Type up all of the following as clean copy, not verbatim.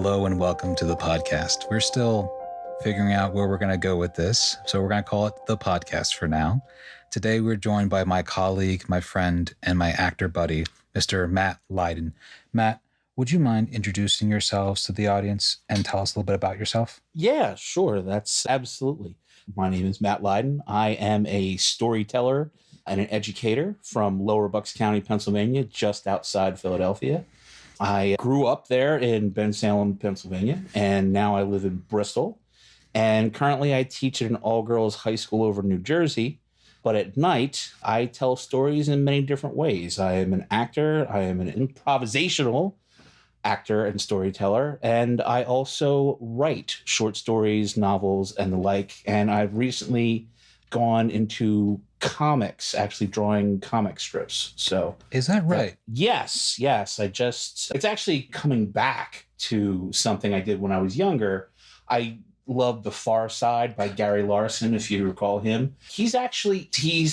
Hello and welcome to the podcast. We're still figuring out where we're going to go with this, so we're going to call it the podcast for now. Today we're joined by my colleague, my friend, and my actor buddy, Mr. Matt Lydon. Matt, would you mind introducing yourselves to the audience and tell us a little bit about yourself? Yeah, sure. That's absolutely. My name is Matt Lydon. I am a storyteller and an educator from Lower Bucks County, Pennsylvania, just outside Philadelphia. I grew up there in Bensalem, Pennsylvania, and now I live in Bristol. And currently I teach at an all-girls high school over in New Jersey. But at night, I tell stories in many different ways. I am an actor. I am an improvisational actor and storyteller. And I also write short stories, novels, and the like. And I've recently gone into comics, actually drawing comic strips. So is that right? Yes. It's actually coming back to something I did when I was younger. I love The Far Side by Gary Larson, if you recall him. He's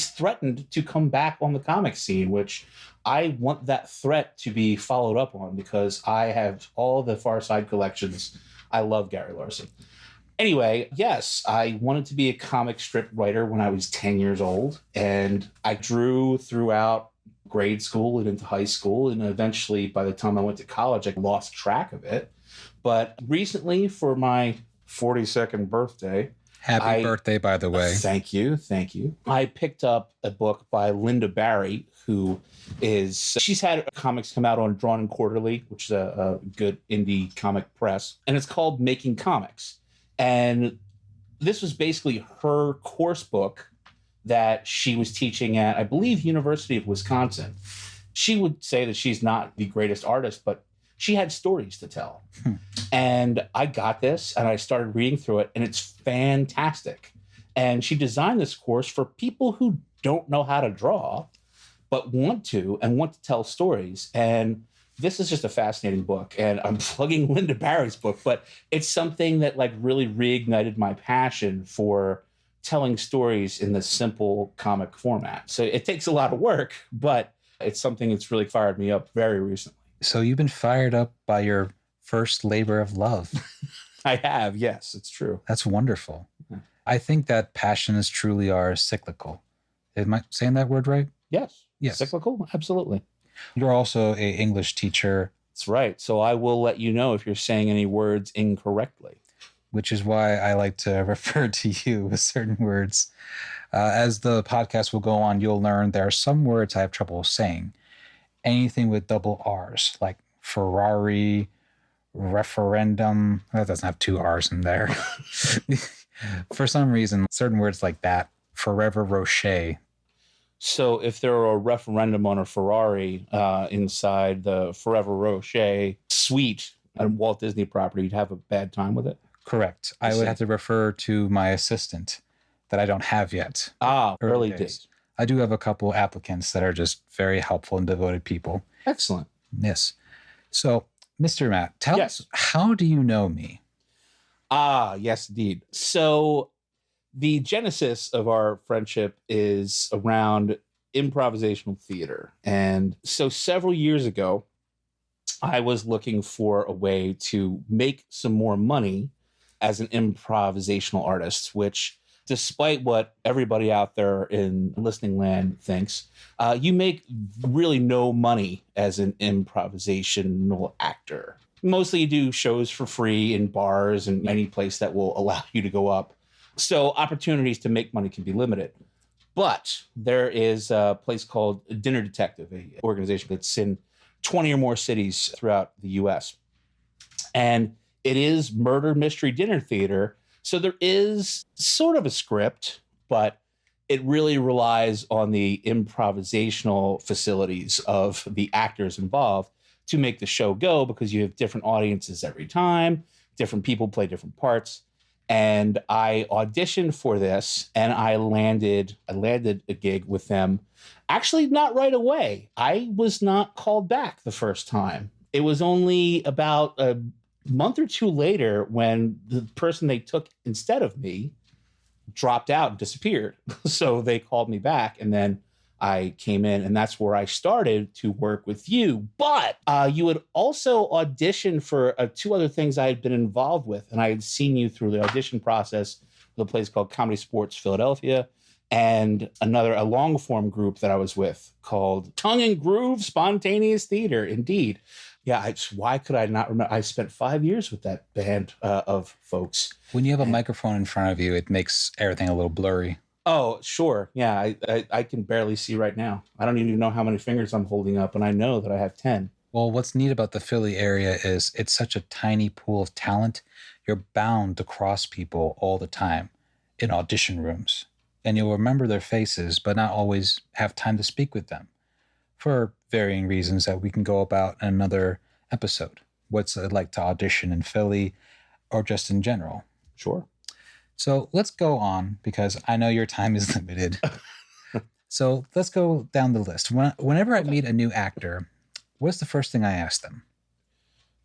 threatened to come back on the comic scene, which I want that threat to be followed up on because I have all the Far Side collections. I love Gary Larson. Anyway, yes, I wanted to be a comic strip writer when I was 10 years old, and I drew throughout grade school and into high school, and eventually by the time I went to college, I lost track of it. But recently, for my 42nd birthday... Happy birthday, by the way. Thank you. I picked up a book by Linda Barry, she's had comics come out on Drawn and Quarterly, which is a good indie comic press, and it's called Making Comics. And this was basically her course book that she was teaching at, I believe, University of Wisconsin. She would say that she's not the greatest artist, but she had stories to tell. And I got this and I started reading through it, and it's fantastic. And she designed this course for people who don't know how to draw, but want to tell stories. And this is just a fascinating book, and I'm plugging Linda Barry's book, but it's something that really reignited my passion for telling stories in this simple comic format. So it takes a lot of work, but it's something that's really fired me up very recently. So you've been fired up by your first labor of love. I have, yes, it's true. That's wonderful. I think that passions truly are cyclical. Am I saying that word right? Yes. Cyclical, absolutely. You're also an English teacher. That's right. So I will let you know if you're saying any words incorrectly. Which is why I like to refer to you with certain words. As the podcast will go on, you'll learn there are some words I have trouble saying. Anything with double R's, like Ferrari, referendum. That doesn't have two R's in there. For some reason, certain words like that, Forever Rocher. So if there were a referendum on a Ferrari inside the Forever Rocher suite at a Walt Disney property, you'd have a bad time with it? Correct. I would have to refer to my assistant that I don't have yet. Early days. I do have a couple applicants that are just very helpful and devoted people. Excellent. Yes. So, Mr. Matt, tell us, how do you know me? Yes, indeed. So the genesis of our friendship is around improvisational theater. And so several years ago, I was looking for a way to make some more money as an improvisational artist, which, despite what everybody out there in listening land thinks, you make really no money as an improvisational actor. Mostly you do shows for free in bars and any place that will allow you to go up. So opportunities to make money can be limited. But there is a place called Dinner Detective, an organization that's in 20 or more cities throughout the U.S. And it is murder mystery dinner theater. So there is sort of a script, but it really relies on the improvisational facilities of the actors involved to make the show go, because you have different audiences every time, different people play different parts. And I auditioned for this, and I landed a gig with them. Actually, not right away. I was not called back the first time. It was only about a month or two later when the person they took instead of me dropped out and disappeared. So they called me back, and then I came in, and that's where I started to work with you. But you had also auditioned for two other things I had been involved with, and I had seen you through the audition process with a place called Comedy Sports Philadelphia, and a long form group that I was with called Tongue and Groove Spontaneous Theater. Indeed. Yeah, why could I not remember? I spent 5 years with that band of folks. When you have a microphone in front of you, it makes everything a little blurry. Oh, sure. Yeah, I can barely see right now. I don't even know how many fingers I'm holding up, and I know that I have 10. Well, what's neat about the Philly area is it's such a tiny pool of talent. You're bound to cross people all the time in audition rooms. And you'll remember their faces, but not always have time to speak with them for varying reasons that we can go about in another episode. What's it like to audition in Philly or just in general? Sure. So let's go on because I know your time is limited. So let's go down the list. Whenever I meet a new actor, what's the first thing I ask them?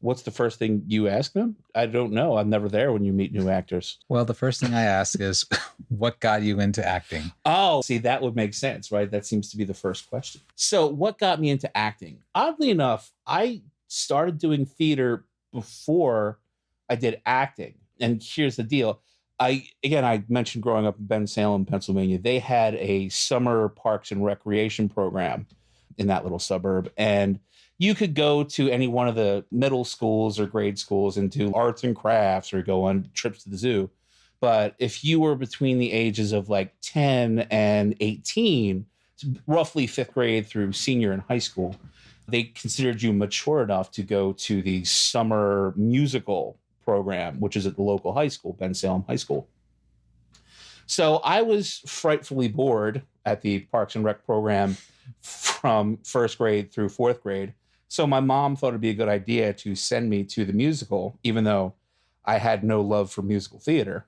What's the first thing you ask them? I don't know. I'm never there when you meet new actors. Well, the first thing I ask is, what got you into acting? Oh, see, that would make sense, right? That seems to be the first question. So what got me into acting? Oddly enough, I started doing theater before I did acting. And here's the deal. I mentioned growing up in Bensalem, Pennsylvania. They had a summer parks and recreation program in that little suburb. And you could go to any one of the middle schools or grade schools and do arts and crafts or go on trips to the zoo. But if you were between the ages of like 10 and 18, roughly fifth grade through senior in high school, they considered you mature enough to go to the summer musical program, which is at the local high school, Bensalem High School. So I was frightfully bored at the Parks and Rec program from first grade through fourth grade. So my mom thought it'd be a good idea to send me to the musical, even though I had no love for musical theater,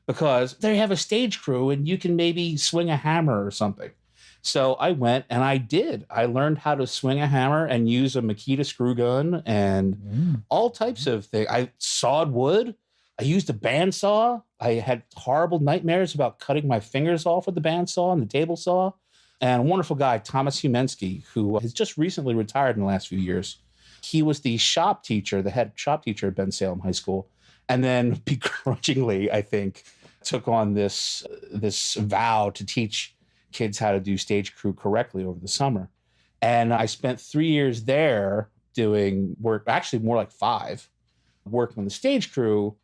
because they have a stage crew and you can maybe swing a hammer or something. So I went and I did. I learned how to swing a hammer and use a Makita screw gun and all types of things. I sawed wood. I used a bandsaw. I had horrible nightmares about cutting my fingers off with the bandsaw and the table saw. And a wonderful guy, Thomas Humensky, who has just recently retired in the last few years. He was the shop teacher, the head shop teacher at Bensalem High School. And then begrudgingly, I think, took on this vow to teach kids how to do stage crew correctly over the summer. And I spent 3 years there doing work, actually more like 5, working on the stage crew.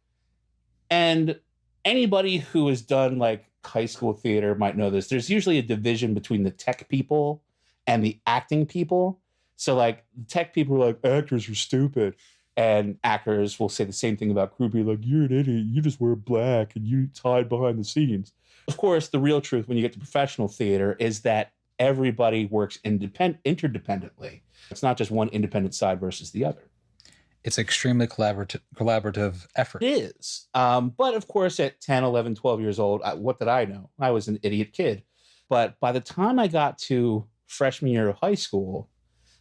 And anybody who has done like high school theater might know this. There's usually a division between the tech people and the acting people. So like the tech people are like, actors are stupid. And actors will say the same thing about crew people, like, you're an idiot. You just wear black and you hide behind the scenes. Of course, the real truth when you get to professional theater is that everybody works interdependently. It's not just one independent side versus the other. It's extremely collaborative effort. It is. But of course, at 10, 11, 12 years old, what did I know? I was an idiot kid. But by the time I got to freshman year of high school,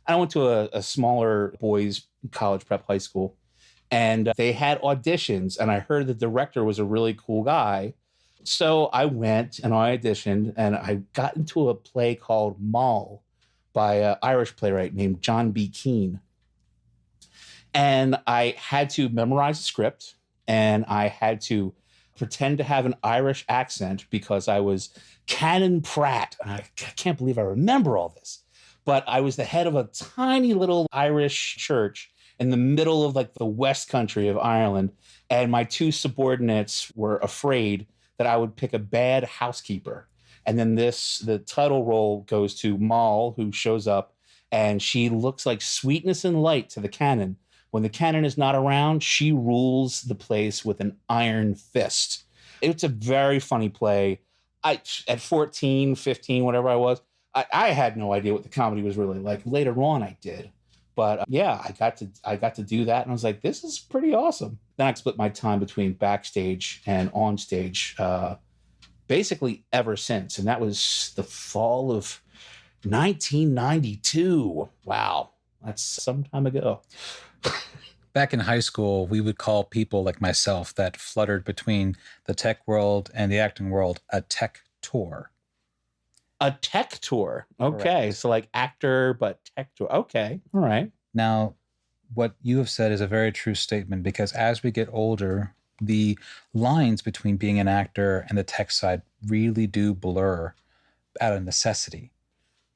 I went to a smaller boys college prep high school, and they had auditions, and I heard the director was a really cool guy. So I went and I auditioned, and I got into a play called Moll by an Irish playwright named John B. Keane. And I had to memorize the script, and I had to pretend to have an Irish accent because I was Canon Pratt. I can't believe I remember all this. But I was the head of a tiny little Irish church in the middle of like the West Country of Ireland. And my 2 subordinates were afraid that I would pick a bad housekeeper. And then the title role goes to Moll, who shows up, and she looks like sweetness and light to the canon. When the canon is not around, she rules the place with an iron fist. It's a very funny play. At 14, 15, whatever I was, I had no idea what the comedy was really like. Later on, I did. But yeah, I got to do that, and I was like, this is pretty awesome. Then I split my time between backstage and on stage basically ever since. And that was the fall of 1992. Wow, that's some time ago. Back in high school, we would call people like myself that fluttered between the tech world and the acting world a tech tour. A tech tour. Okay. Correct. So like actor, but tech tour. Okay. All right. Now, what you have said is a very true statement because as we get older, the lines between being an actor and the tech side really do blur out of necessity.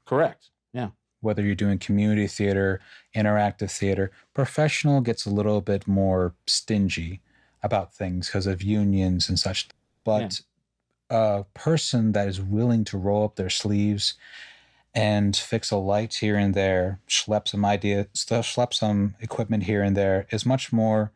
Correct. Yeah. Whether you're doing community theater, interactive theater, professional gets a little bit more stingy about things because of unions and such. But a person that is willing to roll up their sleeves and fix a light here and there, schlep some equipment here and there is much more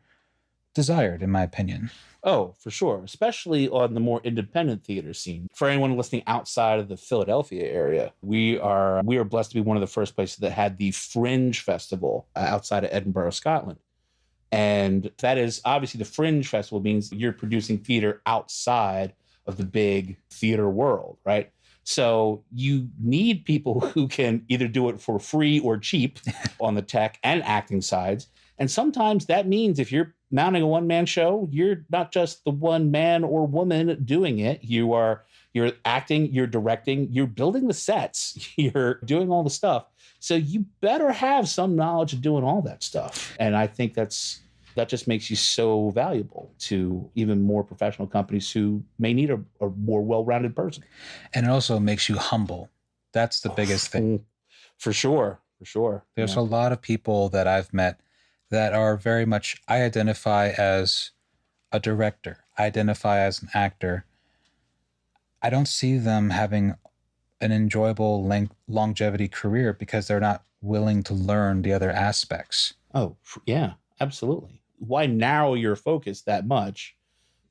desired, in my opinion. Oh, for sure. Especially on the more independent theater scene. For anyone listening outside of the Philadelphia area, we are blessed to be one of the first places that had the Fringe Festival outside of Edinburgh, Scotland. And that is obviously the Fringe Festival means you're producing theater outside of the big theater world, right? So you need people who can either do it for free or cheap on the tech and acting sides. And sometimes that means if you're mounting a one-man show, you're not just the one man or woman doing it. You're acting, you're directing, you're building the sets, you're doing all the stuff. So you better have some knowledge of doing all that stuff. And I think that just makes you so valuable to even more professional companies who may need a more well-rounded person. And it also makes you humble. That's the biggest thing. For sure. There's a lot of people that I've met that are very much, I identify as a director, I identify as an actor. I don't see them having an enjoyable longevity career because they're not willing to learn the other aspects. Oh, yeah, absolutely. Why narrow your focus that much?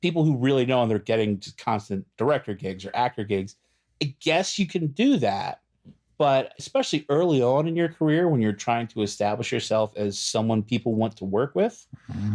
People who really know and they're getting just constant director gigs or actor gigs, I guess you can do that. But especially early on in your career, when you're trying to establish yourself as someone people want to work with,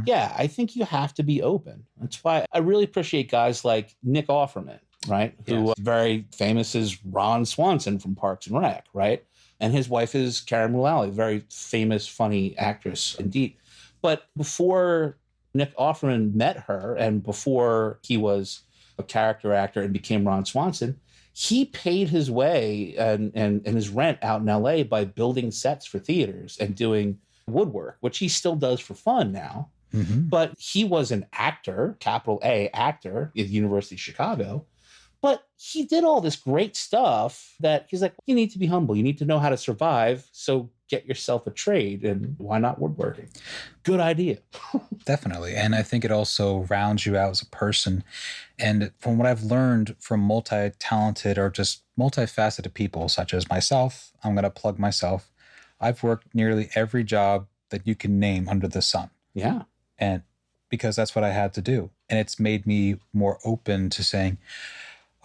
yeah, I think you have to be open. That's why I really appreciate guys like Nick Offerman, right? Yes. Who very famous as Ron Swanson from Parks and Rec, right? And his wife is Karen Mullally, very famous, funny actress indeed. But before Nick Offerman met her and before he was a character actor and became Ron Swanson, he paid his way and his rent out in LA by building sets for theaters and doing woodwork, which he still does for fun now. Mm-hmm. But he was an actor, capital A actor at the University of Chicago. But he did all this great stuff that he's like, you need to be humble. You need to know how to survive. So get yourself a trade, and why not woodworking? Good idea. Definitely. And I think it also rounds you out as a person. And from what I've learned from multi-talented or just multifaceted people, such as myself, I'm going to plug myself. I've worked nearly every job that you can name under the sun. Yeah. And because that's what I had to do. And it's made me more open to saying,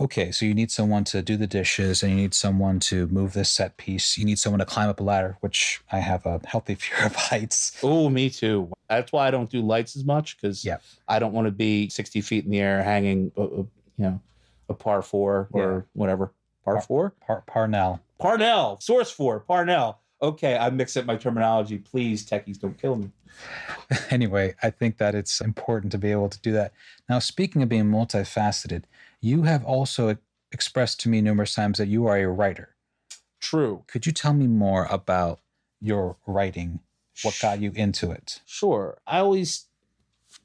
okay, so you need someone to do the dishes and you need someone to move this set piece. You need someone to climb up a ladder, which I have a healthy fear of heights. Oh, me too. That's why I don't do lights as much, because I don't want to be 60 feet in the air hanging, a par 4 or whatever. Par 4? Parnell. Source 4, Parnell. Okay, I mix up my terminology. Please, techies, don't kill me. Anyway, I think that it's important to be able to do that. Now, speaking of being multifaceted, you have also expressed to me numerous times that you are a writer. True. Could you tell me more about your writing? What got you into it? Sure. I always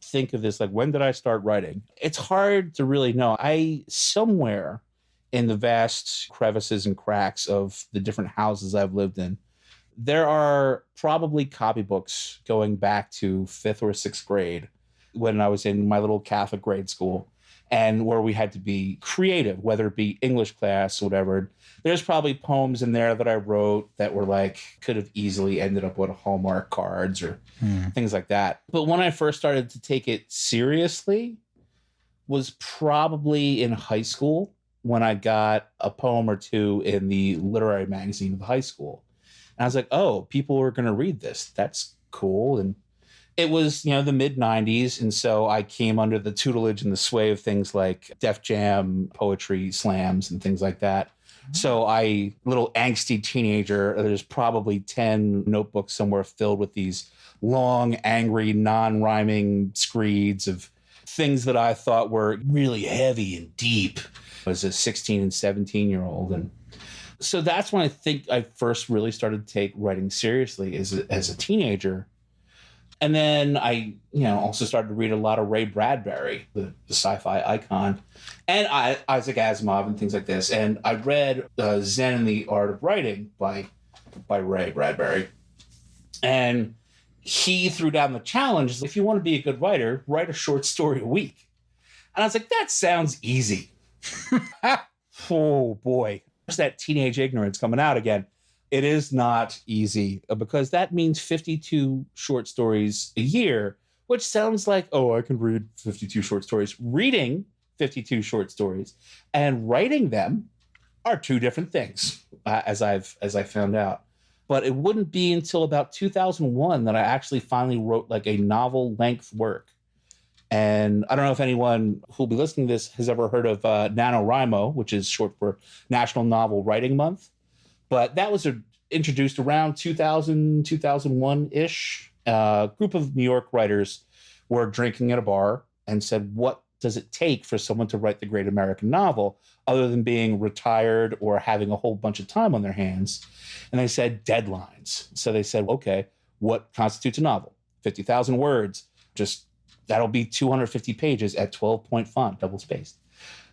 think of this like, when did I start writing? It's hard to really know. Somewhere in the vast crevices and cracks of the different houses I've lived in, there are probably copybooks going back to 5th or 6th grade when I was in my little Catholic grade school, and where we had to be creative, whether it be English class or whatever. There's probably poems in there that I wrote that were like, could have easily ended up with Hallmark cards or things like that. But when I first started to take it seriously was probably in high school, when I got a poem or two in the literary magazine of the high school. And I was like, oh, people are going to read this. That's cool. And it was, the mid 90s. And so I came under the tutelage and the sway of things like Def Jam, poetry slams, and things like that. So little angsty teenager, there's probably 10 notebooks somewhere filled with these long, angry, non-rhyming screeds of things that I thought were really heavy and deep as a 16 and 17-year-old. And So that's when I think I first really started to take writing seriously as a teenager. And then I, also started to read a lot of Ray Bradbury, the sci-fi icon, and Isaac Asimov and things like this. And I read Zen and the Art of Writing by Ray Bradbury. And he threw down the challenge: if you want to be a good writer, write a short story a week. And I was like, that sounds easy. Oh boy, there's that teenage ignorance coming out again. It is not easy, because that means 52 short stories a year, which sounds like, oh, I can read 52 short stories. Reading 52 short stories and writing them are two different things, as I found out. But it wouldn't be until about 2001 that I actually finally wrote like a novel length work. And I don't know if anyone who'll be listening to this has ever heard of NaNoWriMo, which is short for National Novel Writing Month. But that was introduced around 2000, 2001-ish. A group of New York writers were drinking at a bar and said, what does it take for someone to write the great American novel other than being retired or having a whole bunch of time on their hands? And they said deadlines. So they said, okay, what constitutes a novel? 50,000 words. Just that'll be 250 pages at 12-point font, double spaced.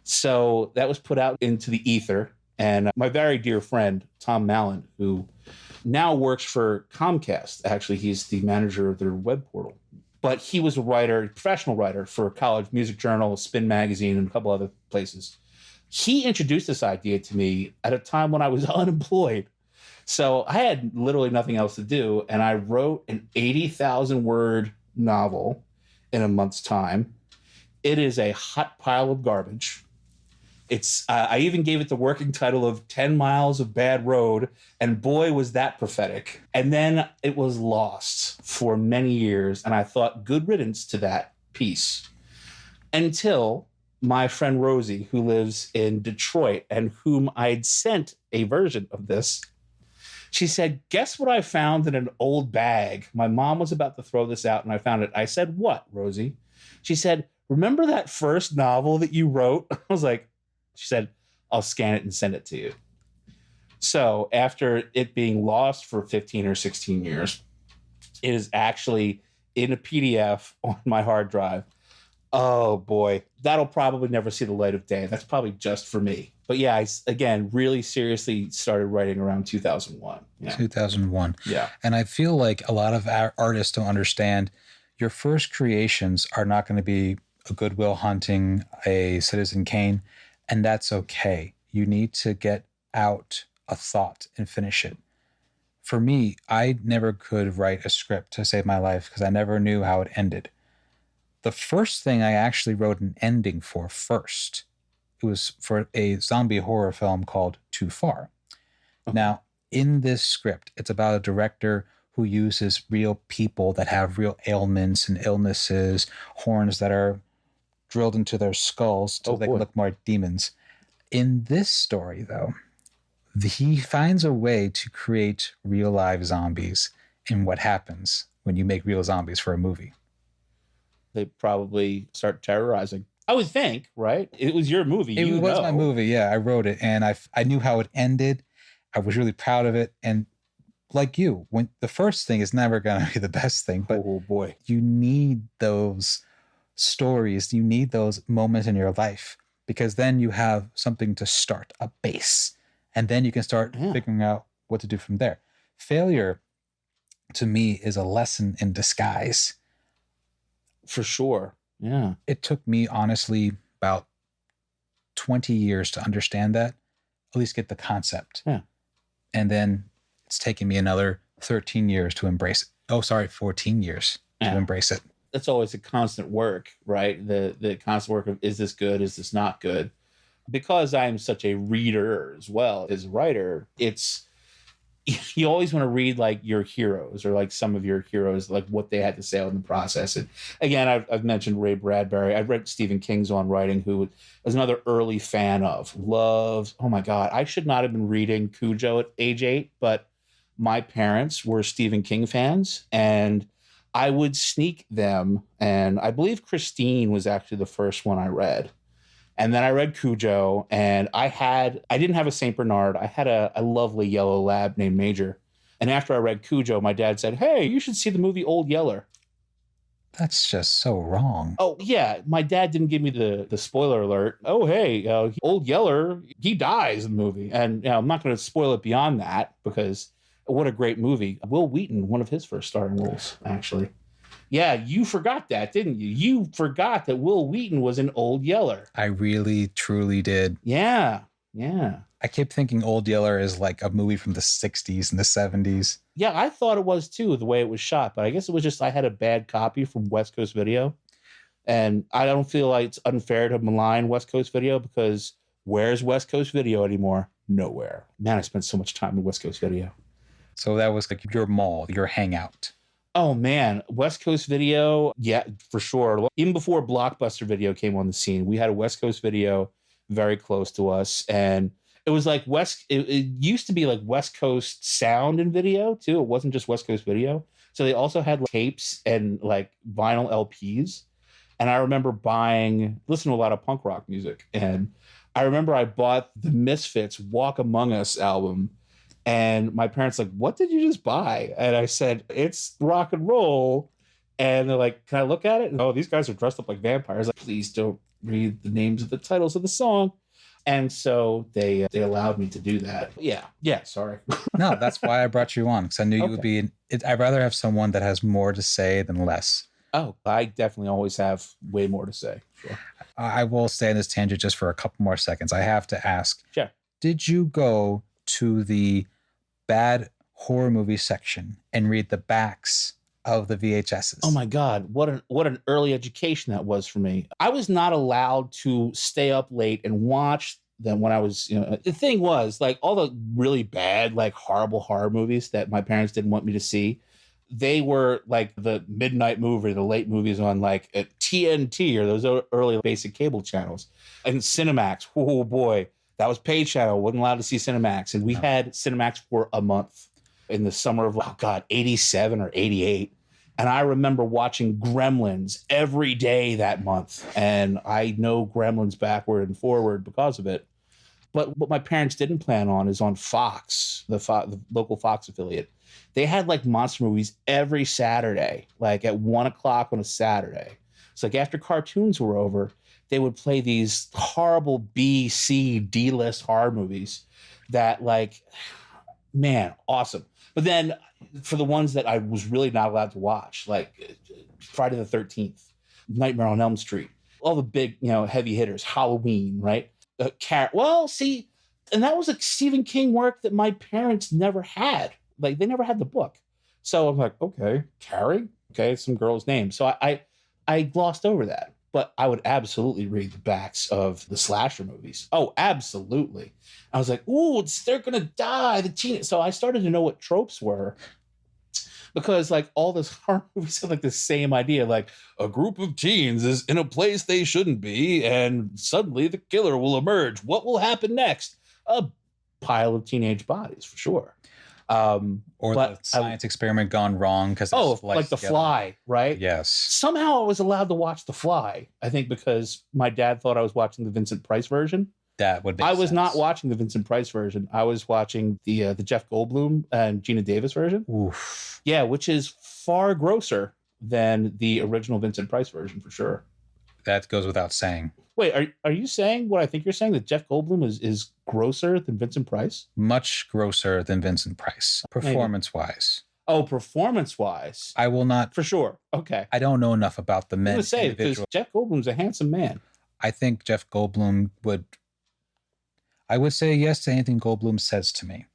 So that was put out into the ether. And my very dear friend, Tom Mallon, who now works for Comcast. Actually, he's the manager of their web portal. But he was a writer, professional writer for College Music Journal, Spin Magazine, and a couple other places. He introduced this idea to me at a time when I was unemployed. So I had literally nothing else to do. And I wrote an 80,000-word novel in a month's time. It is a hot pile of garbage. It's I even gave it the working title of 10 Miles of Bad Road, and boy, was that prophetic. And then it was lost for many years, and I thought, good riddance to that piece. Until my friend Rosie, who lives in Detroit, and whom I'd sent a version of this, she said, guess what I found in an old bag? My mom was about to throw this out, and I found it. I said, what, Rosie? She said, remember that first novel that you wrote? I was like, she said, I'll scan it and send it to you. So after it being lost for 15 or 16 years, it is actually in a PDF on my hard drive. Oh boy, that'll probably never see the light of day. That's probably just for me. But yeah, I, again, really seriously started writing around 2001. Yeah. 2001. Yeah. And I feel like a lot of our artists don't understand your first creations are not going to be a Good Will Hunting, a Citizen Kane. And that's okay. You need to get out a thought and finish it. For me, I never could write a script to save my life because I never knew how it ended. The first thing I actually wrote an ending for first, it was for a zombie horror film called Too Far. Okay. Now, in this script, it's about a director who uses real people that have real ailments and illnesses, horns that are drilled into their skulls so they can look more like demons. In this story, though, he finds a way to create real live zombies. And what happens when you make real zombies for a movie? They probably start terrorizing. I would think, right? It was your movie. It was my movie. Yeah, I wrote it, and I knew how it ended. I was really proud of it. And like you, when the first thing is never going to be the best thing, but oh boy, you need those stories. You need those moments in your life, because then you have something to start, a base, and then you can start figuring out what to do from there. Failure, to me, is a lesson in disguise. For sure. Yeah. It took me, honestly, about 20 years to understand that, at least get the concept. Yeah. And then it's taken me another 13 years to embrace it. Oh, sorry, 14 years to embrace it. That's always a constant work, right? The constant work of, is this good? Is this not good? Because I'm such a reader as well as a writer, it's, you always want to read like your heroes, or like some of your heroes, like what they had to say in the process. And again, I've mentioned Ray Bradbury. I've read Stephen King's On Writing, who was another early fan of. Loved, oh my God, I should not have been reading Cujo at age 8, but my parents were Stephen King fans, and I would sneak them. And I believe Christine was actually the first one I read. And then I read Cujo, and I didn't have a St. Bernard. I had a lovely yellow lab named Major. And after I read Cujo, my dad said, "Hey, you should see the movie Old Yeller." That's just so wrong. Oh, yeah. My dad didn't give me the spoiler alert. Oh, hey, Old Yeller, he dies in the movie. And I'm not going to spoil it beyond that, because what a great movie. Will Wheaton, one of his first starring roles, actually. Yeah, you forgot that, didn't you? You forgot that Will Wheaton was in Old Yeller. I really, truly did. Yeah, yeah. I kept thinking Old Yeller is like a movie from the 60s and the 70s. Yeah, I thought it was too, the way it was shot, but I guess it was just I had a bad copy from West Coast Video. And I don't feel like it's unfair to malign West Coast Video, because where's West Coast Video anymore? Nowhere. Man, I spent so much time in West Coast Video. So that was like your mall, your hangout. Oh, man. West Coast Video. Yeah, for sure. Even before Blockbuster Video came on the scene, we had a West Coast Video very close to us. And it was like it used to be like West Coast Sound and Video too. It wasn't just West Coast Video. So they also had like tapes and like vinyl LPs. And I remember listening to a lot of punk rock music. And I remember I bought the Misfits Walk Among Us album. And my parents like, "What did you just buy?" And I said, "It's rock and roll." And they're like, "Can I look at it?" And, "Oh, these guys are dressed up like vampires." Like, "Please don't read the names of the titles of the song." And so they allowed me to do that. Yeah. Sorry. No, that's why I brought you on, because I knew you would be. I'd rather have someone that has more to say than less. Oh, I definitely always have way more to say. Sure. I will stay on this tangent just for a couple more seconds. I have to ask. Sure. Did you go to the bad horror movie section and read the backs of the VHSs? Oh my God, what an early education that was for me. I was not allowed to stay up late and watch them when I was, the thing was, like, all the really bad, like horrible horror movies that my parents didn't want me to see, they were like the midnight movie, the late movies on like TNT or those early basic cable channels. And Cinemax, oh boy, that was paid channel. Wasn't allowed to see Cinemax. And we had Cinemax for a month in the summer of, 87 or 88. And I remember watching Gremlins every day that month. And I know Gremlins backward and forward because of it. But what my parents didn't plan on is on Fox, the local Fox affiliate. They had like monster movies every Saturday, like at 1 o'clock on a Saturday. It's like after cartoons were over, they would play these horrible B, C, D-list horror movies that, like, man, awesome. But then for the ones that I was really not allowed to watch, like Friday the 13th, Nightmare on Elm Street, all the big, heavy hitters, Halloween, right? And that was a Stephen King work that my parents never had. Like, they never had the book. So I'm like, okay, Carrie, okay, some girl's name. So I glossed over that. But I would absolutely read the backs of the slasher movies. Oh, absolutely. I was like, ooh, they're going to die. So I started to know what tropes were, because like all those horror movies have like the same idea. Like, a group of teens is in a place they shouldn't be, and suddenly the killer will emerge. What will happen next? A pile of teenage bodies, for sure. Or the science experiment gone wrong because like The Fly, right? Yes. Somehow I was allowed to watch The Fly. I think because my dad thought I was watching the Vincent Price version. That would make I was sense. not watching the Vincent Price version. I was watching the Jeff Goldblum and Gina Davis version. Oof. Yeah, which is far grosser than the original Vincent Price version, for sure. That goes without saying. Wait, are you saying what I think you're saying, that Jeff Goldblum is grosser than Vincent Price? Much grosser than Vincent Price, performance-wise. Oh, performance-wise. I will not. For sure. Okay. I don't know enough about the men. I was going to say, because Jeff Goldblum's a handsome man. I think Jeff Goldblum I would say yes to anything Goldblum says to me.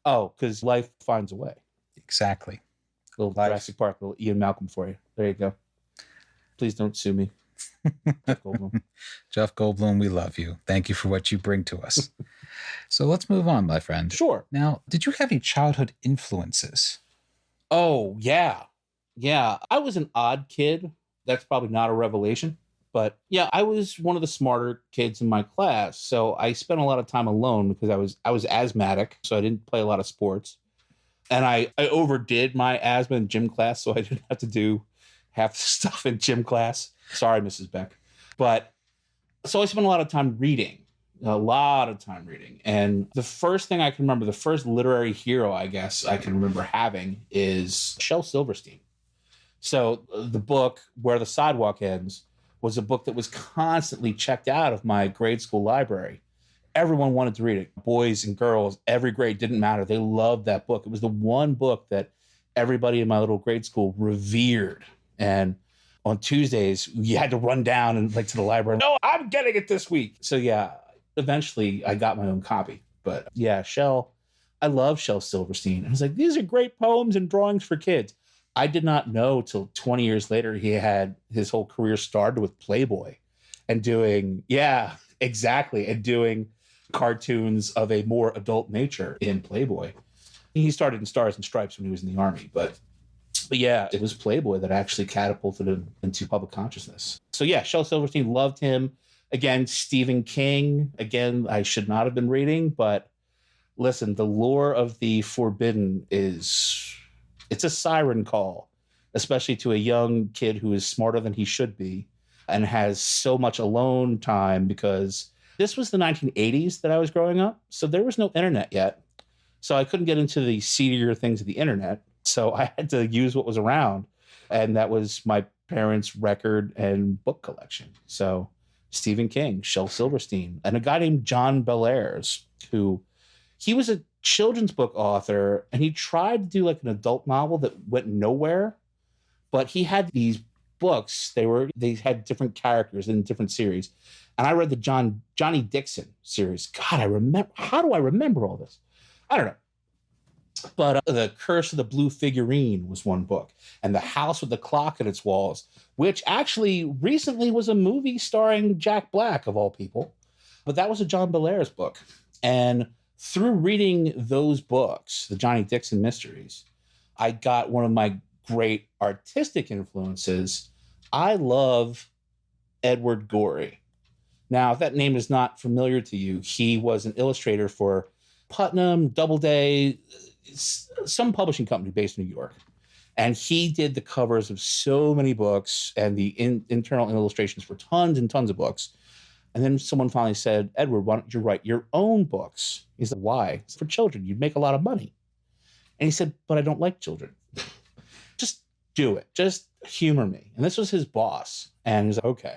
Oh, because life finds a way. Exactly. A little Jurassic Park, a little Ian Malcolm for you. There you go. Please don't sue me. Jeff Goldblum. Jeff Goldblum, we love you. Thank you for what you bring to us. So let's move on, my friend. Sure. Now, did you have any childhood influences? Oh, yeah. Yeah. I was an odd kid. That's probably not a revelation. But yeah, I was one of the smarter kids in my class. So I spent a lot of time alone because I was asthmatic. So I didn't play a lot of sports. And I overdid my asthma in gym class. So I didn't have to do half the stuff in gym class. Sorry, Mrs. Beck. But So I spent a lot of time reading. A lot of time reading. And the first thing I can remember, the first literary hero, I guess, I can remember having is Shel Silverstein. So the book, Where the Sidewalk Ends, was a book that was constantly checked out of my grade school library. Everyone wanted to read it. Boys and girls, every grade, didn't matter. They loved that book. It was the one book that everybody in my little grade school revered. And on Tuesdays, you had to run down and like to the library. No, I'm getting it this week. So yeah, eventually I got my own copy. But yeah, I love Shel Silverstein. I was like, these are great poems and drawings for kids. I did not know till 20 years later he had his whole career started with Playboy and doing, yeah, exactly, and doing cartoons of a more adult nature in Playboy. He started in Stars and Stripes when he was in the Army, but yeah, it was Playboy that actually catapulted him into public consciousness. So yeah, Shel Silverstein, loved him. Again, Stephen King. Again, I should not have been reading, but listen, the lore of the forbidden it's a siren call, especially to a young kid who is smarter than he should be and has so much alone time, because this was the 1980s that I was growing up. So there was no internet yet. So I couldn't get into the seedier things of the internet. So I had to use what was around. And that was my parents' record and book collection. So Stephen King, Shel Silverstein, and a guy named John Bellairs, who he was a children's book author, and he tried to do like an adult novel that went nowhere. But he had these books. They had different characters in different series. And I read the Johnny Dixon series. God, how do I remember all this? I don't know. But The Curse of the Blue Figurine was one book, and The House with the Clock at its Walls, which actually recently was a movie starring Jack Black, of all people. But that was a John Bellairs book. And through reading those books, the Johnny Dixon mysteries, I got one of my great artistic influences. I love Edward Gorey. Now, if that name is not familiar to you, he was an illustrator for Putnam, Doubleday, some publishing company based in New York. And he did the covers of so many books and the internal illustrations for tons and tons of books. And then someone finally said, Edward, why don't you write your own books? He said, why? It's for children. You'd make a lot of money. And he said, but I don't like children. Just do it. Just humor me. And this was his boss. And he was like, okay.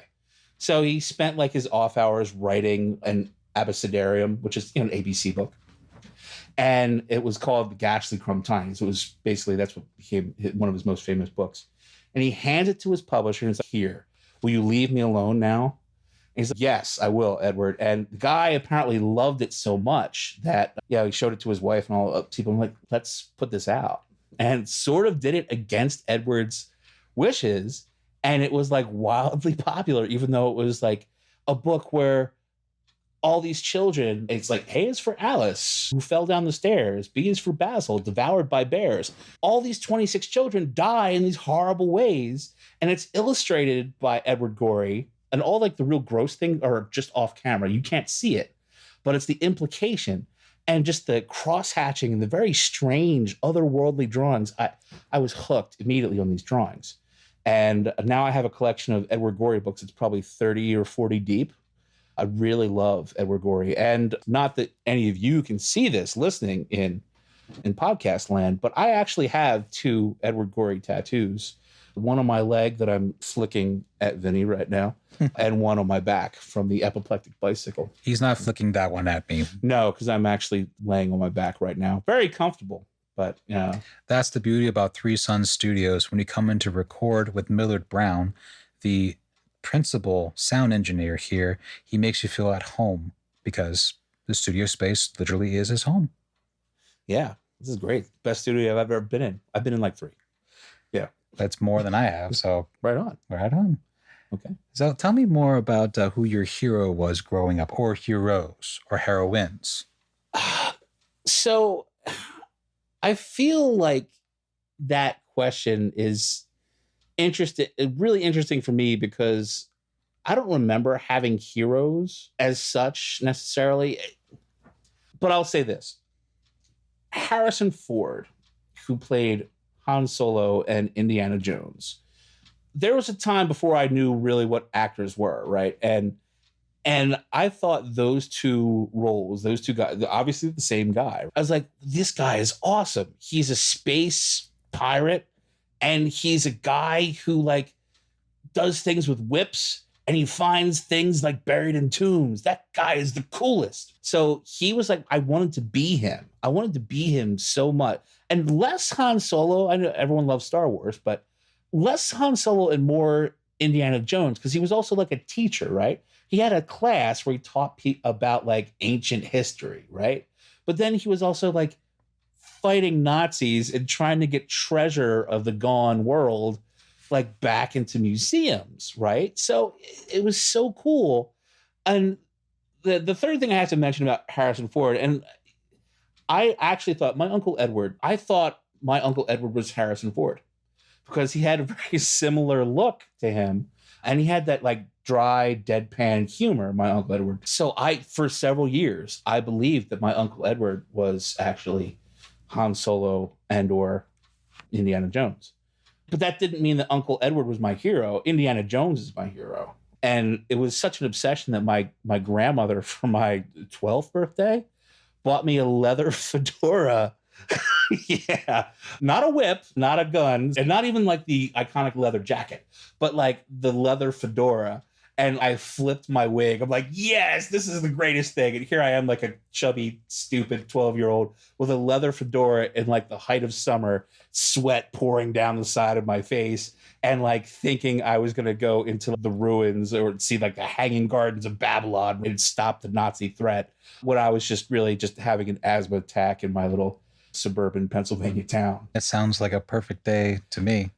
So he spent like his off hours writing an abecedarium, which is an ABC book. And it was called The Ghastly Crumb Tines. It was basically, that's what became one of his most famous books. And he hands it to his publisher and he's like, here, will you leave me alone now? And he's like, yes, I will, Edward. And the guy apparently loved it so much that, he showed it to his wife and all people. I'm like, let's put this out. And sort of did it against Edward's wishes. And it was like wildly popular, even though it was like a book where all these children, it's like, A is for Alice, who fell down the stairs. B is for Basil, devoured by bears. All these 26 children die in these horrible ways. And it's illustrated by Edward Gorey. And all like the real gross things are just off camera. You can't see it, but it's the implication and just the cross-hatching and the very strange otherworldly drawings. I was hooked immediately on these drawings. And now I have a collection of Edward Gorey books. It's probably 30 or 40 deep. I really love Edward Gorey. And not that any of you can see this listening in podcast land, but I actually have 2 Edward Gorey tattoos. One on my leg that I'm flicking at Vinny right now, and one on my back from the apoplectic bicycle. He's not flicking that one at me. No, because I'm actually laying on my back right now. Very comfortable, but yeah. That's the beauty about Three Sons Studios. When you come in to record with Millard Brown, the principal sound engineer here, he makes you feel at home because the studio space literally is his home. Yeah, this is great. Best studio I've ever been in. I've been in like 3. Yeah. That's more than I have. So right on. Okay. So tell me more about who your hero was growing up, or heroes or heroines. So I feel like that question is really interesting for me because I don't remember having heroes as such necessarily. But I'll say this. Harrison Ford, who played Han Solo and Indiana Jones. There was a time before I knew really what actors were, right? And And I thought those two roles, those two guys, obviously the same guy. I was like, this guy is awesome. He's a space pirate, and he's a guy who like does things with whips, and he finds things like buried in tombs. That guy is the coolest. So he was like, I wanted to be him. I wanted to be him so much. And less Han Solo. I know everyone loves Star Wars, but less Han Solo and more Indiana Jones, because he was also like a teacher, right? He had a class where he taught about like ancient history, right? But then he was also like fighting Nazis and trying to get treasure of the gone world like back into museums, right? So it was so cool. And the third thing I have to mention about Harrison Ford, and I actually thought I thought my Uncle Edward was Harrison Ford because he had a very similar look to him. And he had that like dry, deadpan humor, my Uncle Edward. So for several years, I believed that my Uncle Edward was actually Han Solo and or Indiana Jones. But that didn't mean that Uncle Edward was my hero. Indiana Jones is my hero. And it was such an obsession that my grandmother, for my 12th birthday, bought me a leather fedora. Yeah. Not a whip, not a gun, and not even like the iconic leather jacket, but like the leather fedora. And I flipped my wig. I'm like, yes, this is the greatest thing. And here I am, like a chubby, stupid 12-year-old with a leather fedora in like the height of summer, sweat pouring down the side of my face, and like thinking I was going to go into the ruins or see like the Hanging Gardens of Babylon and stop the Nazi threat, when I was just really just having an asthma attack in my little suburban Pennsylvania town. It sounds like a perfect day to me.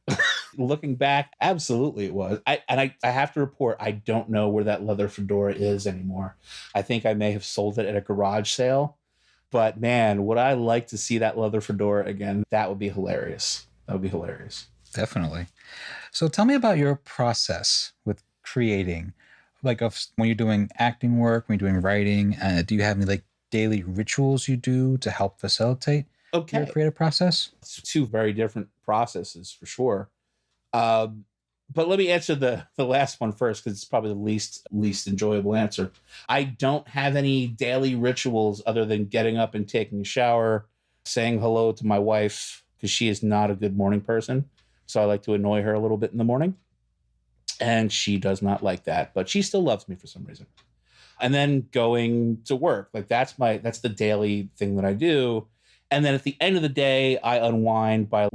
Looking back, absolutely it was. I have to report, I don't know where that leather fedora is anymore. I think I may have sold it at a garage sale. But man, would I like to see that leather fedora again? That would be hilarious. That would be hilarious. Definitely. So tell me about your process with creating, like when you're doing acting work, when you're doing writing. Do you have any like daily rituals you do to help facilitate your creative process? It's two very different processes for sure. But let me answer the last one first, because it's probably the least enjoyable answer. I don't have any daily rituals other than getting up and taking a shower, saying hello to my wife, because she is not a good morning person. So I like to annoy her a little bit in the morning. And she does not like that, but she still loves me for some reason. And then going to work. Like that's the daily thing that I do. And then at the end of the day, I unwind by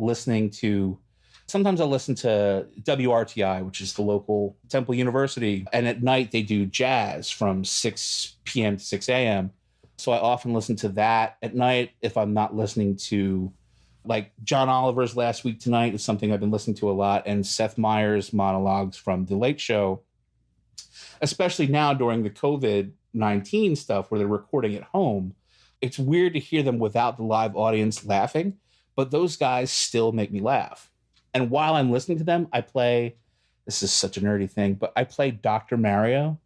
sometimes I'll listen to WRTI, which is the local Temple University. And at night they do jazz from 6 p.m. to 6 a.m. So I often listen to that at night if I'm not listening to, like, John Oliver's Last Week Tonight is something I've been listening to a lot, and Seth Meyers' monologues from The Late Show, especially now during the COVID-19 stuff where they're recording at home. It's weird to hear them without the live audience laughing, but those guys still make me laugh. And while I'm listening to them, this is such a nerdy thing, but I play Dr. Mario,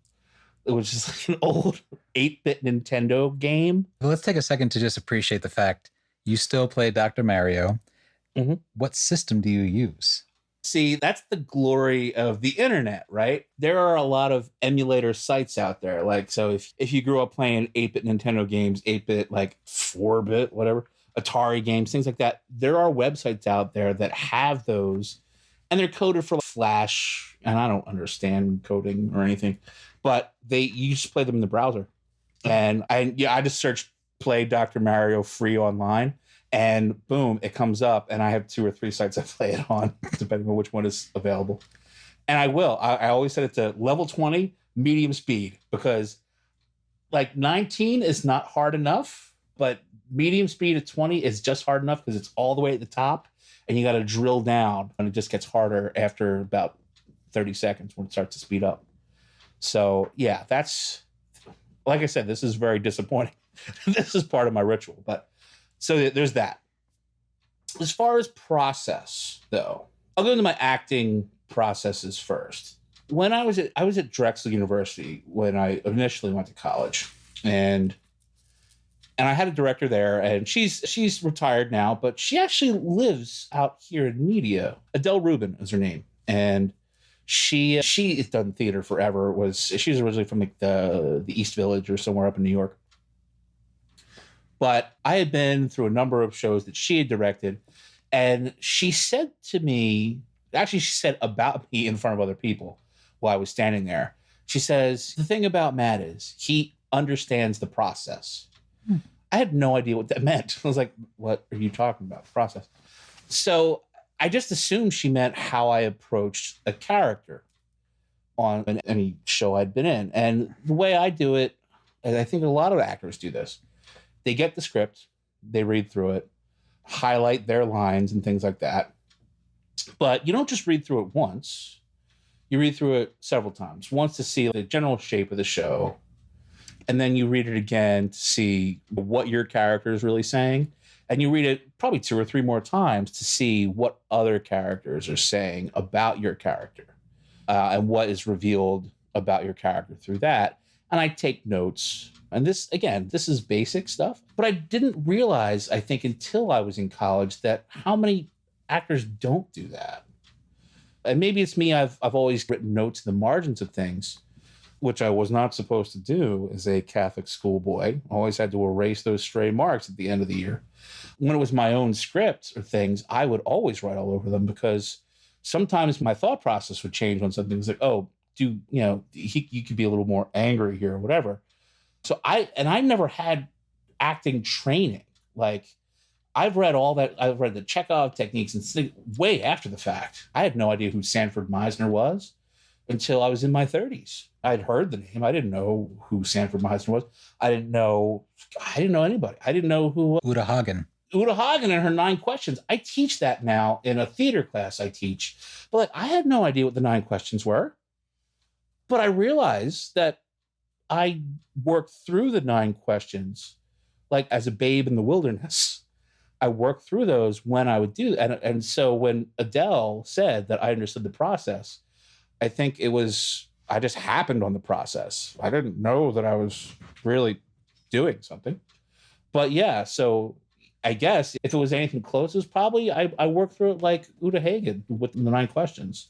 which is like an old 8-bit Nintendo game. Well, let's take a second to just appreciate the fact you still play Dr. Mario. Mm-hmm. What system do you use? See, that's the glory of the internet, right? There are a lot of emulator sites out there. Like, so if you grew up playing 8-bit Nintendo games, 8-bit, like 4-bit, whatever, Atari games, things like that, there are websites out there that have those, and they're coded for Flash, and I don't understand coding or anything, but you just play them in the browser. And I just searched play Dr. Mario free online, and boom, it comes up, and I have 2 or 3 sites I play it on, depending on which one is available. And I always set it to level 20, medium speed, because like 19 is not hard enough, but medium speed at 20 is just hard enough because it's all the way at the top, and you got to drill down, and it just gets harder after about 30 seconds when it starts to speed up. So yeah, that's, like I said, this is very disappointing. This is part of my ritual, but so there's that. As far as process, though, I'll go into my acting processes first. When I was at Drexel University when I initially went to college, and I had a director there, and she's retired now, but she actually lives out here in media. Adele Rubin is her name, and She has done theater forever. She's originally from like the East Village or somewhere up in New York. But I had been through a number of shows that she had directed, and she said to me, actually, she said about me in front of other people while I was standing there. She says, the thing about Matt is he understands the process. I had no idea what that meant. I was like, what are you talking about? Process. So I just assumed she meant how I approached a character on any show I'd been in. And the way I do it, and I think a lot of actors do this, they get the script, they read through it, highlight their lines and things like that. But you don't just read through it once. You read through it several times. Once to see the general shape of the show, and then you read it again to see what your character is really saying. And you read it probably 2 or 3 more times to see what other characters are saying about your character and what is revealed about your character through that. And I take notes. And this, again, this is basic stuff. But I didn't realize, I think, until I was in college that how many actors don't do that. And maybe it's me. I've always written notes in the margins of things, which I was not supposed to do as a Catholic schoolboy. Always had to erase those stray marks at the end of the year. When it was my own scripts or things, I would always write all over them because sometimes my thought process would change on something. It's like, oh, you could be a little more angry here or whatever. So I never had acting training. Like I've read all that. I've read the Chekhov techniques and way after the fact. I had no idea who Sanford Meisner was until I was in my 30s. I'd heard the name. I didn't know who Sanford Meisner was. I didn't know anybody. I didn't know who Uta Hagen. Uta Hagen and her 9 questions. I teach that now in a theater class I teach. But like, I had no idea what the 9 questions were. But I realized that I worked through the 9 questions like as a babe in the wilderness. I worked through those when I would do that. And so when Adele said that I understood the process, I think I just happened on the process. I didn't know that I was really doing something. But yeah, so I guess if it was anything close, it was probably I worked through it like Uta Hagen with the 9 questions.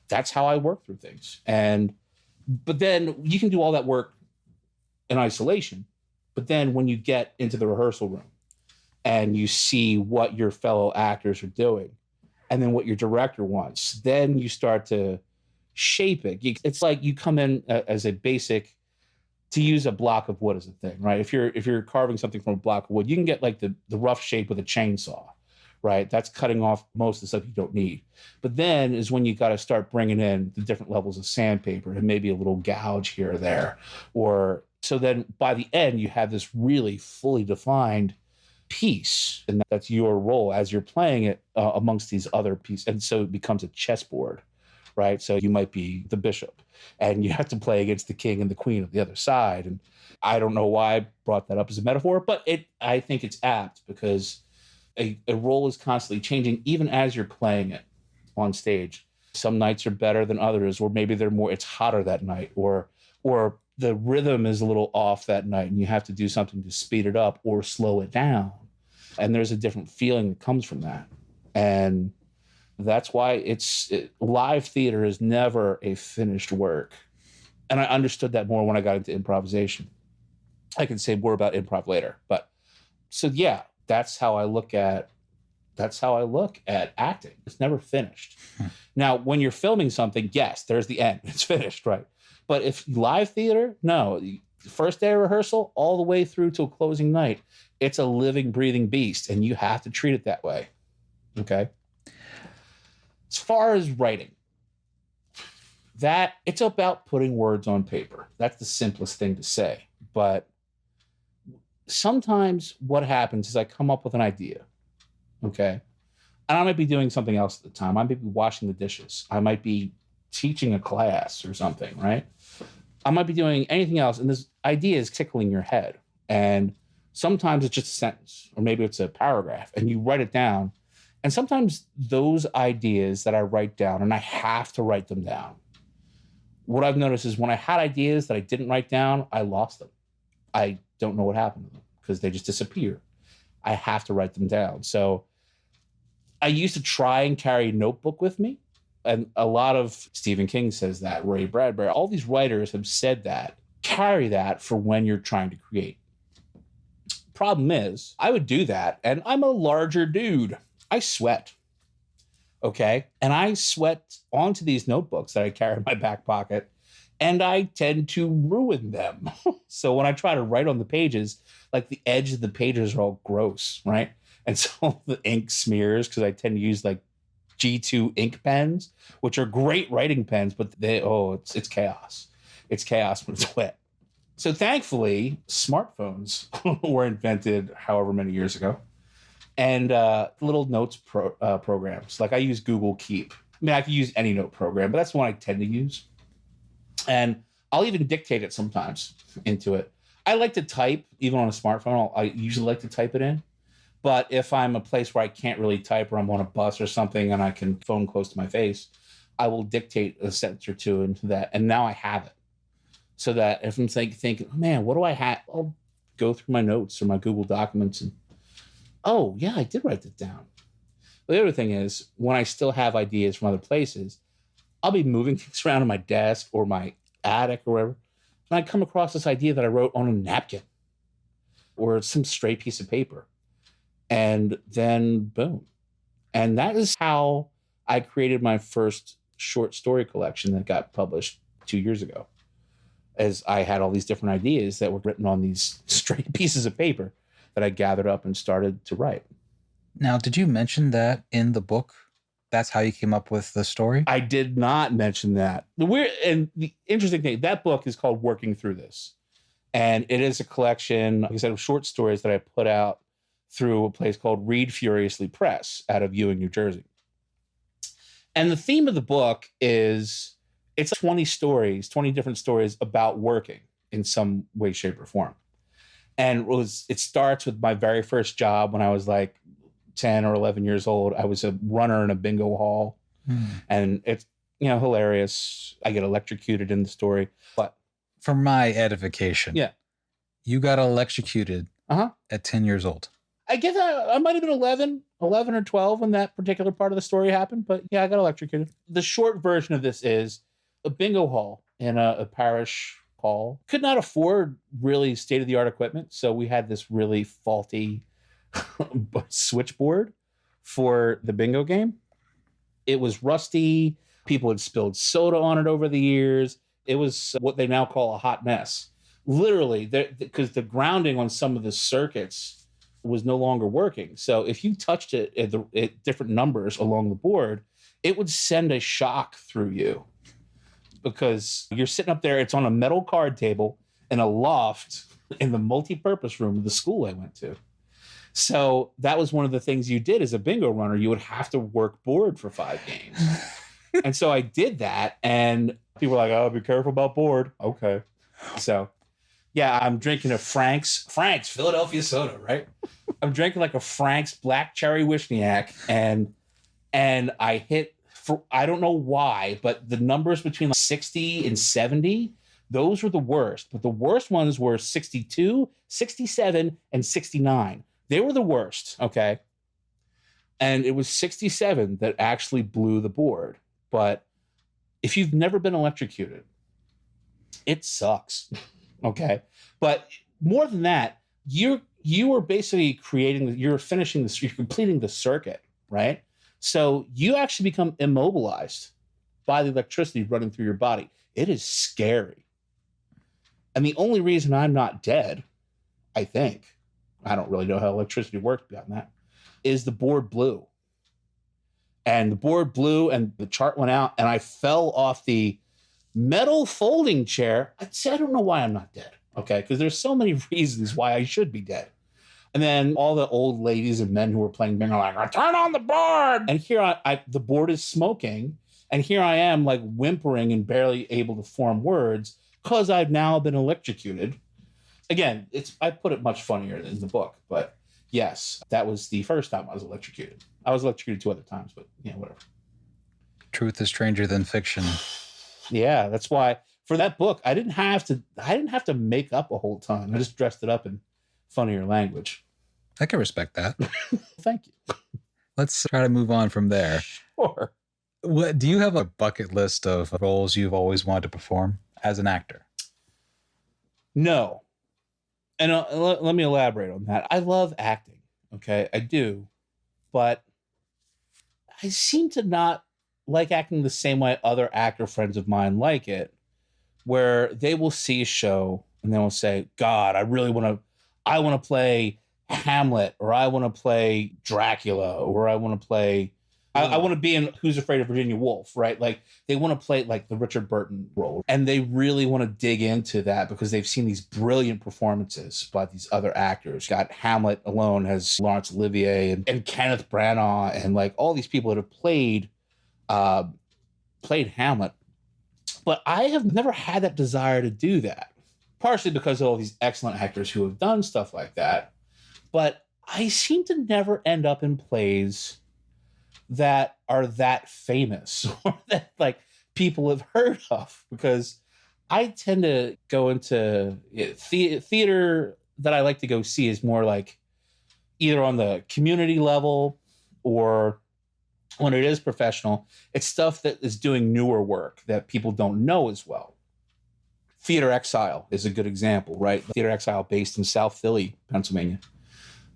That's how I work through things. But then you can do all that work in isolation. But then when you get into the rehearsal room and you see what your fellow actors are doing and then what your director wants, then you start to shape it. It's like you come in as a basic, to use a block of wood as a thing, right? If you're carving something from a block of wood, you can get like the rough shape with a chainsaw, right? That's cutting off most of the stuff you don't need. But then is when you got to start bringing in the different levels of sandpaper and maybe a little gouge here or there. So then by the end, you have this really fully defined piece. And that's your role as you're playing it amongst these other pieces. And so it becomes a chessboard, right? So you might be the bishop and you have to play against the king and the queen of the other side. And I don't know why I brought that up as a metaphor, but I think it's apt because a role is constantly changing even as you're playing it on stage. Some nights are better than others, or maybe it's hotter that night, or the rhythm is a little off that night and you have to do something to speed it up or slow it down. And there's a different feeling that comes from that. And that's why live theater is never a finished work. And I understood that more when I got into improvisation. I can say more about improv later. But so yeah, that's how I look at acting. It's never finished. Now, when you're filming something, yes, there's the end. It's finished, right? But if live theater, no. First day of rehearsal, all the way through to a closing night, it's a living, breathing beast, and you have to treat it that way. Okay? As far as writing, it's about putting words on paper. That's the simplest thing to say. But sometimes what happens is I come up with an idea, okay? And I might be doing something else at the time. I might be washing the dishes. I might be teaching a class or something, right? I might be doing anything else, and this idea is tickling your head. And sometimes it's just a sentence, or maybe it's a paragraph, and you write it down. And sometimes those ideas that I write down, and I have to write them down, what I've noticed is when I had ideas that I didn't write down, I lost them. I don't know what happened to them because they just disappear. I have to write them down. So I used to try and carry a notebook with me And a lot of Stephen King says that, Ray Bradbury, all these writers have said that. Carry that for when you're trying to create. Problem is, I would do that, and I'm a larger dude. I sweat. Okay? And I sweat onto these notebooks that I carry in my back pocket, and I tend to ruin them. So when I try to write on the pages, like the edge of the pages are all gross, right? And so the ink smears because I tend to use like G2 ink pens, which are great writing pens, but it's chaos. It's chaos when it's wet. So thankfully, smartphones were invented however many years ago. And little notes programs. Like I use Google Keep. I mean, I could use any note program, but that's the one I tend to use. And I'll even dictate it sometimes into it. I like to type, even on a smartphone. I usually like to type it in. But if I'm a place where I can't really type or I'm on a bus or something and I can phone close to my face, I will dictate a sentence or two into that. And now I have it. So that if I'm thinking, man, what do I have? I'll go through my notes or my Google documents and, oh, yeah, I did write that down. The other thing is, when I still have ideas from other places, I'll be moving things around on my desk or my attic or wherever, and I come across this idea that I wrote on a napkin or some stray piece of paper. And then, boom. And that is how I created my first short story collection that got published 2 years ago. As I had all these different ideas that were written on these stray pieces of paper that I gathered up and started to write. Now, did you mention that in the book? That's how you came up with the story? I did not mention that. The interesting thing, that book is called Working Through This. And it is a collection, like I said, of short stories that I put out through a place called Read Furiously Press out of Ewing, New Jersey. And the theme of the book is, it's 20 stories, 20 different stories about working in some way, shape, or form. And it starts with my very first job when I was like 10 or 11 years old. I was a runner in a bingo hall. And it's, hilarious. I get electrocuted in the story. But for my edification, you got electrocuted at 10 years old. I guess I might have been 11 or 12 when that particular part of the story happened. But yeah, I got electrocuted. The short version of this is a bingo hall in a parish hall. Could not afford really state-of-the-art equipment. So we had this really faulty switchboard for the bingo game. It was rusty. People had spilled soda on it over the years. It was what they now call a hot mess. Literally, because the grounding on some of the circuits was no longer working. So if you touched it at different numbers along the board, it would send a shock through you. Because you're sitting up there, it's on a metal card table in a loft in the multi-purpose room of the school I went to. So that was one of the things you did as a bingo runner. You would have to work board for 5 games. And so I did that, and people were like, oh, be careful about board. Okay. So, yeah, I'm drinking a Frank's Philadelphia soda, right? I'm drinking like a Frank's Black Cherry Wishniak, and I hit, I don't know why, but the numbers between 60 and 70, those were the worst. But the worst ones were 62, 67, and 69. They were the worst, okay? And it was 67 that actually blew the board. But if you've never been electrocuted, it sucks, okay? But more than that, you are basically you're completing the circuit, right? So you actually become immobilized by the electricity running through your body. It is scary. And the only reason I'm not dead, I think, I don't really know how electricity works beyond that, is the board blew. And the board blew and the chart went out and I fell off the metal folding chair. I don't know why I'm not dead, okay? Because there's so many reasons why I should be dead. And then all the old ladies and men who were playing bingo are like, turn on the board. And here the board is smoking. And here I am like whimpering and barely able to form words because I've now been electrocuted. Again, I put it much funnier in the book, but yes, that was the first time I was electrocuted. I was electrocuted 2 other times, but whatever. Truth is stranger than fiction. Yeah, that's why for that book, I didn't have to make up a whole ton. I just dressed it up in funnier language. I can respect that. Thank you. Let's try to move on from there. Sure. What do you have a bucket list of roles you've always wanted to perform as an actor? No. And let me elaborate on that. I love acting. Okay. I do. But I seem to not like acting the same way other actor friends of mine like it, where they will see a show and they will say, God, I want to play Hamlet, or I want to play Dracula, or I want to play, I want to be in Who's Afraid of Virginia Woolf, right? Like they want to play like the Richard Burton role. And they really want to dig into that because they've seen these brilliant performances by these other actors. Got Hamlet alone has Laurence Olivier and Kenneth Branagh and like all these people that have played Hamlet. But I have never had that desire to do that, partially because of all these excellent actors who have done stuff like that. But I seem to never end up in plays that are that famous or that like people have heard of, because I tend to go into theater that I like to go see is more like either on the community level or when it is professional, it's stuff that is doing newer work that people don't know as well. Theater Exile is a good example, right? Theater Exile based in South Philly, Pennsylvania.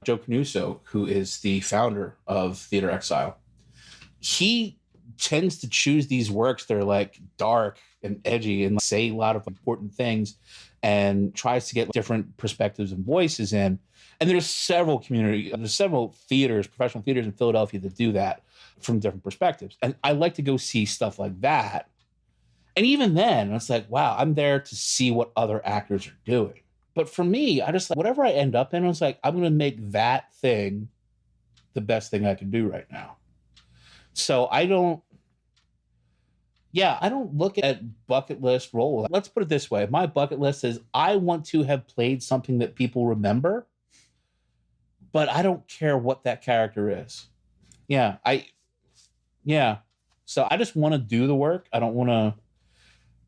Joe Canuso, who is the founder of Theater Exile, he tends to choose these works that are like dark and edgy and say a lot of important things and tries to get different perspectives and voices in. And there's several theaters, professional theaters in Philadelphia that do that from different perspectives. And I like to go see stuff like that. And even then, it's like, wow, I'm there to see what other actors are doing. But for me, I just like whatever I end up in, I was like, I'm going to make that thing the best thing I can do right now. So I don't look at bucket list roles. Let's put it this way. My bucket list is I want to have played something that people remember, but I don't care what that character is. So I just want to do the work. I don't want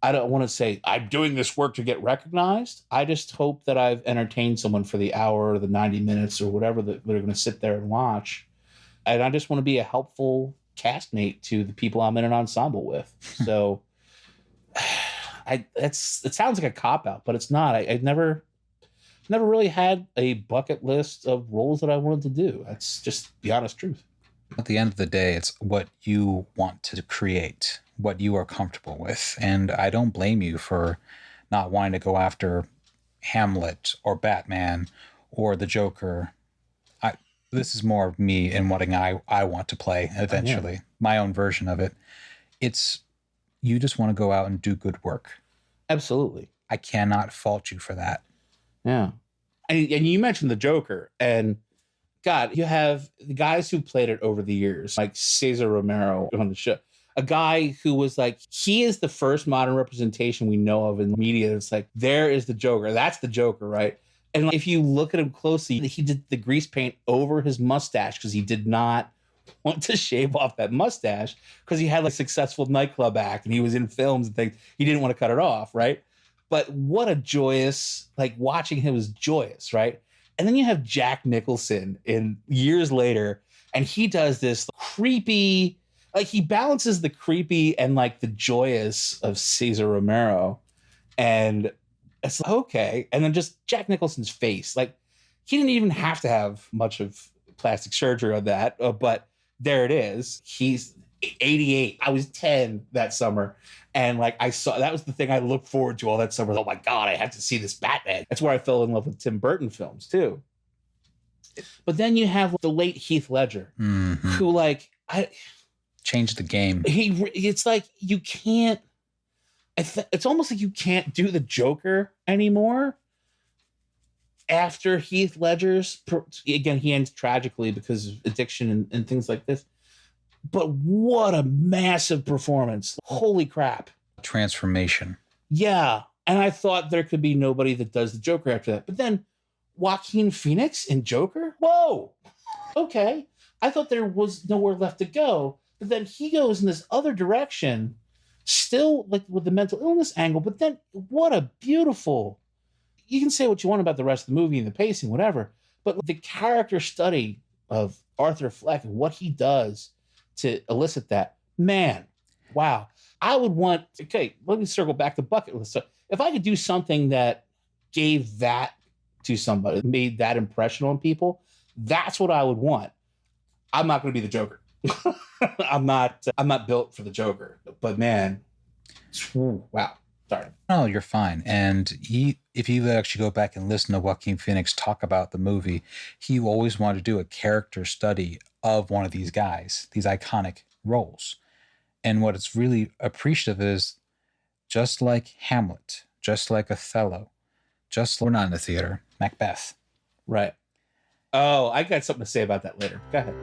to say I'm doing this work to get recognized. I just hope that I've entertained someone for the hour or the 90 minutes or whatever that they're going to sit there and watch. And I just want to be a helpful castmate to the people I'm in an ensemble with. So it sounds like a cop-out, but it's not. I've never really had a bucket list of roles that I wanted to do. That's just the honest truth. At the end of the day, it's what you want to create, what you are comfortable with. And I don't blame you for not wanting to go after Hamlet or Batman or the Joker. This is more of me and what I want to play eventually, my own version of it. It's you just want to go out and do good work. Absolutely. I cannot fault you for that. Yeah. And you mentioned the Joker, and God, you have the guys who played it over the years, like Cesar Romero on the show, a guy who was like, he is the first modern representation we know of in the media. It's like, there is the Joker. That's the Joker, right? And if you look at him closely, he did the grease paint over his mustache because he did not want to shave off that mustache because he had like a successful nightclub act and he was in films and things. He didn't want to cut it off, right? But what a joyous, like watching him was joyous, right? And then you have Jack Nicholson in years later, and he does this creepy, like he balances the creepy and like the joyous of Cesar Romero. And it's like, okay. And then just Jack Nicholson's face. Like he didn't even have to have much of plastic surgery on that, but there it is. He's 88. I was 10 that summer. And like I saw, that was the thing I looked forward to all that summer. Oh my God, I had to see this Batman. That's where I fell in love with Tim Burton films too. But then you have the late Heath Ledger, who like, changed the game. It's like you can't, it's almost like you can't do the Joker anymore after Heath Ledger's, again, he ends tragically because of addiction and things like this. But what a massive performance. Holy crap. Transformation. Yeah. And I thought there could be nobody that does the Joker after that. But then Joaquin Phoenix in Joker? Whoa. Okay. I thought there was nowhere left to go. But then he goes in this other direction, still like with the mental illness angle. But then what a beautiful, you can say what you want about the rest of the movie and the pacing, whatever. But the character study of Arthur Fleck and what he does to elicit that, Man, wow. I would want, okay, let me circle back to bucket list. So if I could do something that gave that to somebody, made that impression on people, that's what I would want. I'm not going to be the Joker. I'm not built for the Joker, but man, wow. Sorry. No, you're fine. And if you actually go back and listen to Joaquin Phoenix talk about the movie, he always wanted to do a character study of one of these guys, these iconic roles. And what it's really appreciative is, just like Hamlet, just like Othello, we're not in the theater, Macbeth. Right. Oh, I got something to say about that later. Go ahead.